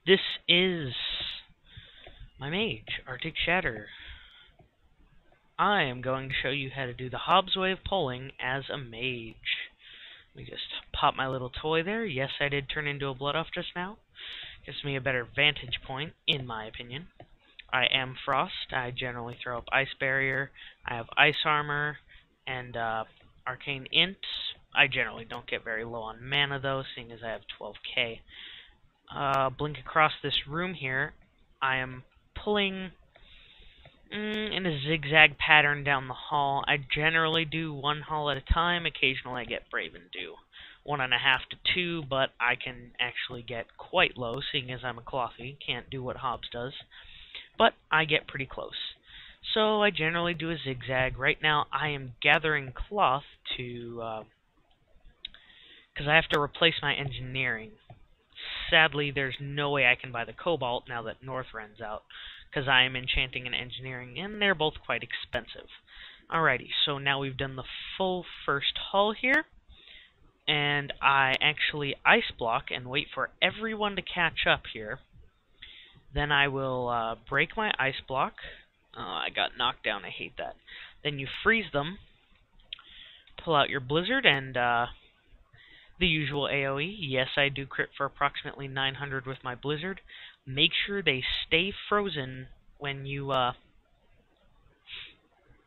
This is my mage, Arctic Shatter. I am going to show you how to do the Hobbs way of pulling as a mage. Let me just pop my little toy there. Yes, I did turn into a Blood Elf just now. Gives me a better vantage point, in my opinion. I am Frost. I generally throw up Ice Barrier. I have Ice Armor and Arcane Int. I generally don't get very low on mana though, seeing as I have 12k. Blink across this room here. I am pulling in a zigzag pattern down the hall. I generally do one hall at a time. Occasionally I get brave and do 1.5 to 2, but I can actually get quite low, seeing as I'm a clothy. Can't do what Hobbs does, but I get pretty close. So I generally do a zigzag. Right now I am gathering cloth to because I have to replace my engineering. Sadly, there's no way I can buy the cobalt now that Northrend's out, because I am enchanting and engineering, and they're both quite expensive. Alrighty, so now we've done the full first hull here, and I actually ice block and wait for everyone to catch up here. Then I will break my ice block. Oh, I got knocked down, I hate that. Then you freeze them, pull out your blizzard, and the usual AoE. Yes, I do crit for approximately 900 with my blizzard. Make sure they stay frozen when you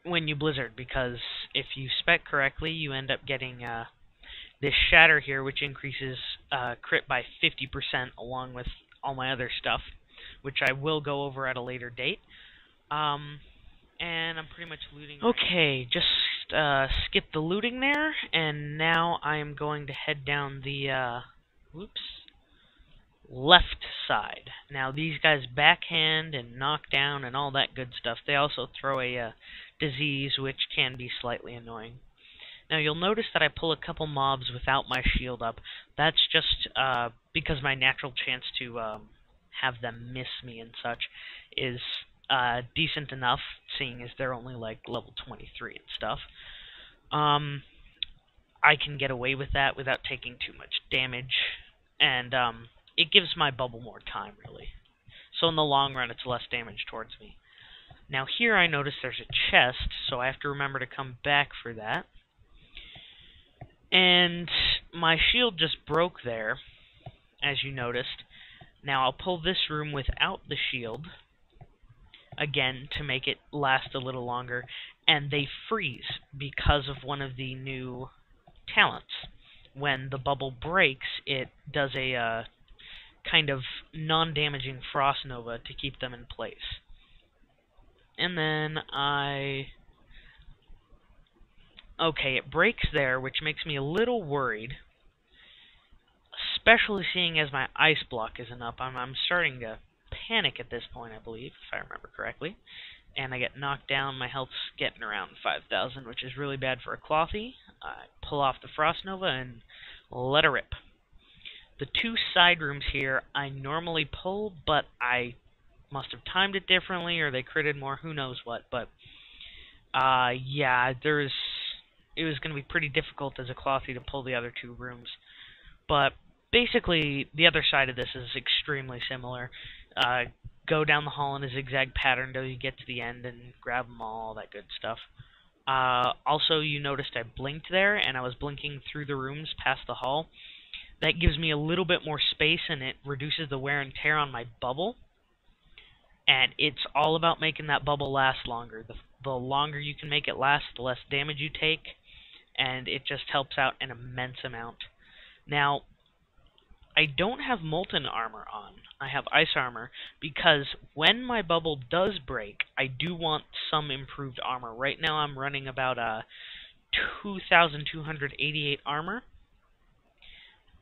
blizzard, because if you spec correctly, you end up getting this shatter here, which increases crit by 50% along with all my other stuff, which I will go over at a later date. And I'm pretty much looting. Okay, just skip the looting there, and now I am going to head down the left side. Now these guys backhand and knock down and all that good stuff. They also throw a disease, which can be slightly annoying. Now you'll notice that I pull a couple mobs without my shield up. That's just because my natural chance to have them miss me and such is decent enough, seeing as they're only like level 23 and stuff. I can get away with that without taking too much damage, and it gives my bubble more time, really. So in the long run, it's less damage towards me. Now here I notice there's a chest, so I have to remember to come back for that. And my shield just broke there, as you noticed. Now I'll pull this room without the shield, again, to make it last a little longer, and they freeze because of one of the new talents. When the bubble breaks, it does a kind of non-damaging frost nova to keep them in place. And then okay, it breaks there, which makes me a little worried, especially seeing as my ice block isn't up. I'm starting to panic at this point, I believe, if I remember correctly. And I get knocked down. My health's getting around 5,000, which is really bad for a clothy. I pull off the Frost Nova and let her rip. The two side rooms here I normally pull, but I must have timed it differently, or they critted more, who knows what. But yeah, it was going to be pretty difficult as a clothy to pull the other two rooms. But basically, the other side of this is extremely similar. Go down the hall in a zigzag pattern until you get to the end and grab them all that good stuff. Also, you noticed I blinked there, and I was blinking through the rooms past the hall. That gives me a little bit more space, and it reduces the wear and tear on my bubble. And it's all about making that bubble last longer. The longer you can make it last, the less damage you take, and it just helps out an immense amount. Now, I don't have Molten Armor on. I have Ice Armor, because when my bubble does break, I do want some improved armor. Right now I'm running about 2,288 armor.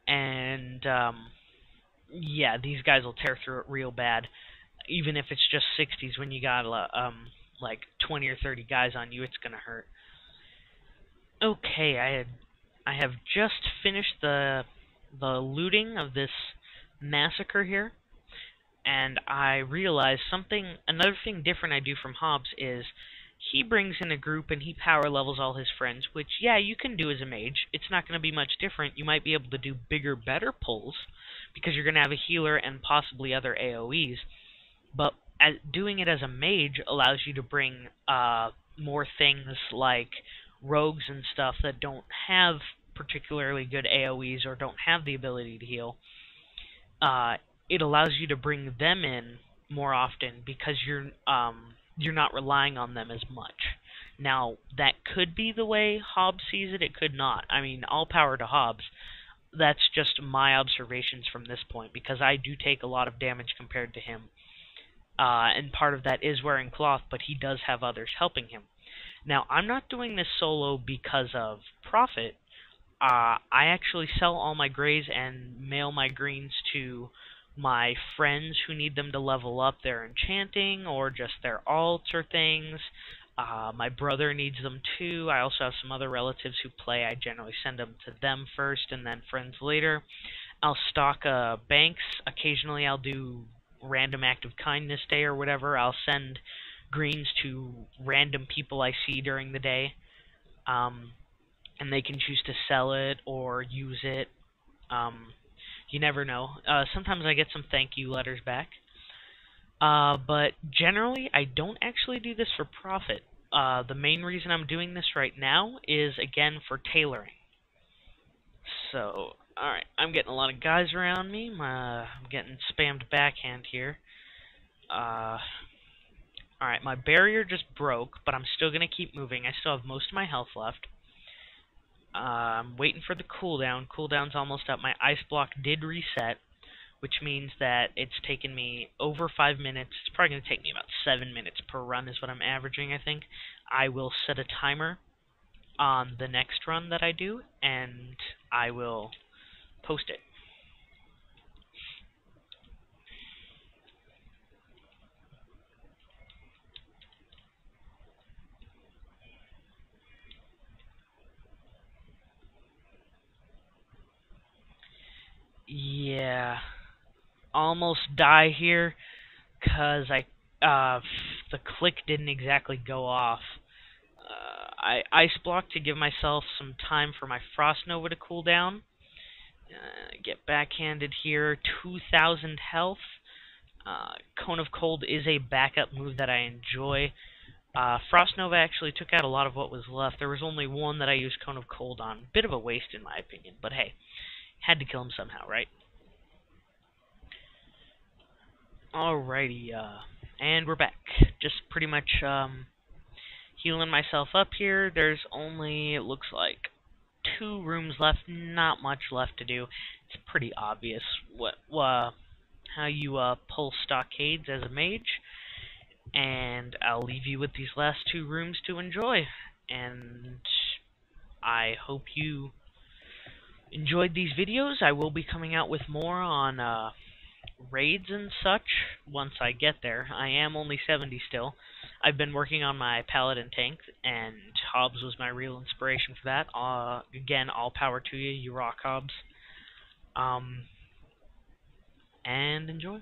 And, yeah, these guys will tear through it real bad. Even if it's just 60s, when you got, like, 20 or 30 guys on you, it's gonna hurt. Okay, I have just finished the looting of this massacre here, and I realized another thing different I do from Hobbs is he brings in a group and he power levels all his friends, which, yeah, you can do as a mage. It's not going to be much different. You might be able to do bigger, better pulls, because you're going to have a healer and possibly other AoEs, but doing it as a mage allows you to bring more things like rogues and stuff that don't have particularly good AoEs or don't have the ability to heal. It allows you to bring them in more often because you're not relying on them as much. Now, that could be the way Hobbs sees it. It could not. I mean, all power to Hobbs. That's just my observations from this point, because I do take a lot of damage compared to him. And part of that is wearing cloth, but he does have others helping him. Now, I'm not doing this solo because of profit. I actually sell all my grays and mail my greens to my friends who need them to level up their enchanting or just their alts or things. My brother needs them too. I also have some other relatives who play. I generally send them to them first and then friends later. I'll stock banks. Occasionally I'll do random act of kindness day or whatever. I'll send greens to random people I see during the day. And they can choose to sell it or use it. You never know. Sometimes I get some thank you letters back. But generally, I don't actually do this for profit. The main reason I'm doing this right now is, again, for tailoring. So, alright, I'm getting a lot of guys around me. I'm getting spammed backhand here. Alright, my barrier just broke, but I'm still going to keep moving. I still have most of my health left. I'm waiting for the cooldown. Cooldown's almost up. My ice block did reset, which means that it's taken me over 5 minutes. It's probably going to take me about 7 minutes per run is what I'm averaging, I think. I will set a timer on the next run that I do, and I will post it. Yeah, almost die here because the click didn't exactly go off. I ice blocked to give myself some time for my Frost Nova to cool down. Get backhanded here, 2,000 health. Cone of Cold is a backup move that I enjoy. Frost Nova actually took out a lot of what was left. There was only one that I used Cone of Cold on. Bit of a waste in my opinion, but hey, had to kill him somehow, right? Alrighty, and we're back. Just pretty much healing myself up here. There's only, it looks like, 2 rooms left. Not much left to do. It's pretty obvious how you pull stockades as a mage. And I'll leave you with these last 2 rooms to enjoy. And I hope you enjoyed these videos. I will be coming out with more on raids and such once I get there. I am only 70 still. I've been working on my paladin tank, and Hobbs was my real inspiration for that. Again, all power to you. You rock, Hobbs. And enjoy.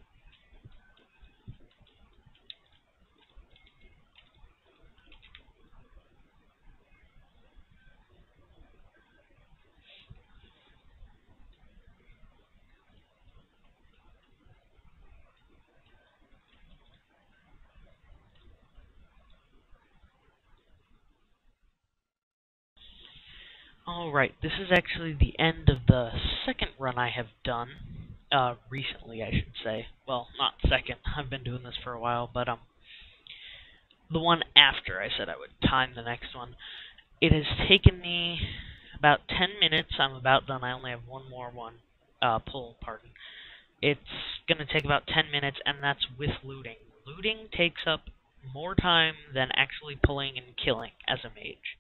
Alright, this is actually the end of the second run I have done. Recently, I should say. Well, not second. I've been doing this for a while, but the one after I said I would time the next one. It has taken me about 10 minutes. I'm about done. I only have one more pull, pardon. It's going to take about 10 minutes, and that's with looting. Looting takes up more time than actually pulling and killing as a mage.